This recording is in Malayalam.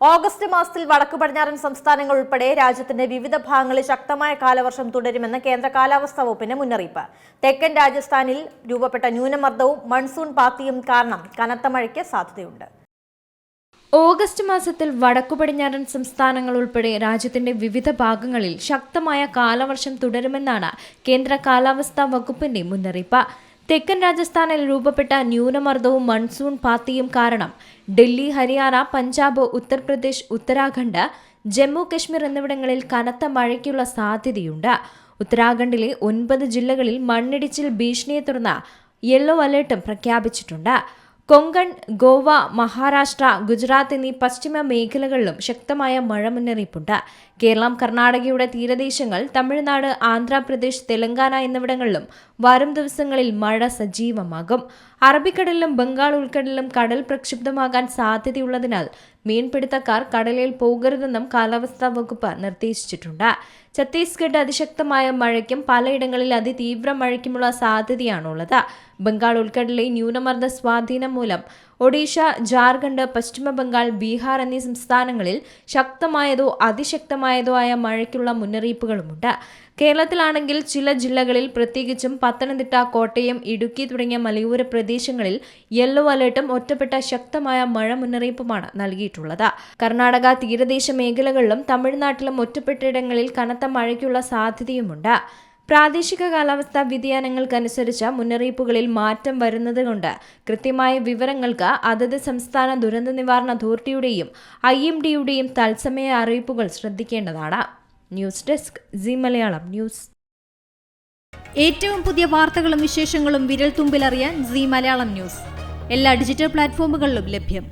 ഓഗസ്റ്റ് മാസത്തിൽ വടക്കു പടിഞ്ഞാറൻ സംസ്ഥാനങ്ങൾ ഉൾപ്പെടെ രാജ്യത്തിന്റെ വിവിധ ഭാഗങ്ങളിൽ ശക്തമായ കാലവർഷം തുടരുമെന്ന് കേന്ദ്ര കാലാവസ്ഥാ വകുപ്പിന്റെ മുന്നറിയിപ്പ്. തെക്കൻ രാജസ്ഥാനിൽ രൂപപ്പെട്ട ന്യൂനമർദ്ദവും മൺസൂൺ പാത്തിയും കാരണം കനത്ത മഴയ്ക്ക് സാധ്യതയുണ്ട്. ഓഗസ്റ്റ് മാസത്തിൽ വടക്കു പടിഞ്ഞാറൻ സംസ്ഥാനങ്ങൾ ഉൾപ്പെടെ രാജ്യത്തിന്റെ വിവിധ ഭാഗങ്ങളിൽ ശക്തമായ കാലവർഷം തുടരുമെന്നാണ് കേന്ദ്ര കാലാവസ്ഥാ വകുപ്പിന്റെ മുന്നറിയിപ്പ്. തെക്കൻ രാജസ്ഥാനിൽ രൂപപ്പെട്ട ന്യൂനമർദ്ദവും മൺസൂൺ പാത്തിയും കാരണം ഡൽഹി, ഹരിയാന, പഞ്ചാബ്, ഉത്തർപ്രദേശ്, ഉത്തരാഖണ്ഡ്, ജമ്മു കശ്മീർ എന്നിവിടങ്ങളിൽ കനത്ത മഴയ്ക്കുള്ള സാധ്യതയുണ്ട്. ഉത്തരാഖണ്ഡിലെ 9 ജില്ലകളിൽ മണ്ണിടിച്ചിൽ ഭീഷണിയെ തുടർന്ന് യെല്ലോ അലർട്ടും പ്രഖ്യാപിച്ചിട്ടുണ്ട്. കൊങ്കൺ, ഗോവ, മഹാരാഷ്ട്ര, ഗുജറാത്ത് എന്നീ പശ്ചിമ മേഖലകളിലും ശക്തമായ മഴ മുന്നറിയിപ്പുണ്ട്. കേരളം, കർണാടകയുടെ തീരദേശങ്ങൾ, തമിഴ്നാട്, ആന്ധ്രാപ്രദേശ്, തെലങ്കാന എന്നിവിടങ്ങളിലും വരും ദിവസങ്ങളിൽ മഴ സജീവമാകും. അറബിക്കടലിലും ബംഗാൾ ഉൾക്കടലിലും കടൽ പ്രക്ഷുബ്ധമാകാൻ സാധ്യതയുള്ളതിനാൽ മീൻപിടുത്തക്കാർ കടലിൽ പോകരുതെന്നും കാലാവസ്ഥാ വകുപ്പ് നിർദ്ദേശിച്ചിട്ടുണ്ട്. ഛത്തീസ്ഗഡ് അതിശക്തമായ മഴയ്ക്കും പലയിടങ്ങളിൽ അതിതീവ്ര മഴയ്ക്കുമുള്ള സാധ്യതയാണുള്ളത്. ബംഗാൾ ഉൾക്കടലിലെ ന്യൂനമർദ്ദ സ്വാധീനം മൂലം ഒഡീഷ, ജാർഖണ്ഡ്, പശ്ചിമ ബംഗാൾ, ബീഹാർ എന്നീ സംസ്ഥാനങ്ങളിൽ ശക്തമായതോ അതിശക്തമായതോ ആയ മഴയ്ക്കുള്ള മുന്നറിയിപ്പുകളുമുണ്ട്. കേരളത്തിലാണെങ്കിൽ ചില ജില്ലകളിൽ, പ്രത്യേകിച്ചും പത്തനംതിട്ട, കോട്ടയം, ഇടുക്കി തുടങ്ങിയ മലയോര പ്രദേശങ്ങളിൽ യെല്ലോ അലർട്ടും ഒറ്റപ്പെട്ട ശക്തമായ മഴ മുന്നറിയിപ്പുമാണ് നൽകിയിട്ടുള്ളത്. കർണാടക തീരദേശ മേഖലകളിലും തമിഴ്നാട്ടിലും ഒറ്റപ്പെട്ടയിടങ്ങളിൽ കനത്ത മഴയ്ക്കുള്ള സാധ്യതയുമുണ്ട്. പ്രാദേശിക കാലാവസ്ഥാ വ്യതിയാനങ്ങൾക്കനുസരിച്ച് മുന്നറിയിപ്പുകളിൽ മാറ്റം വരുന്നതുകൊണ്ട് കൃത്യമായ വിവരങ്ങൾക്ക് അതത് സംസ്ഥാന ദുരന്ത നിവാരണ അതോറിറ്റിയുടെയും IMDയുടെയും തത്സമയ അറിയിപ്പുകൾ ശ്രദ്ധിക്കേണ്ടതാണ്. News desk C Malayalam news. ഏറ്റവും പുതിയ വാർത്തകളും വിശേഷങ്ങളും വിരൽ തുമ്പിലറിയാൻ സി മലയാളം ന്യൂസ് എല്ലാ ഡിജിറ്റൽ പ്ലാറ്റ്ഫോമുകളിലും ലഭ്യം.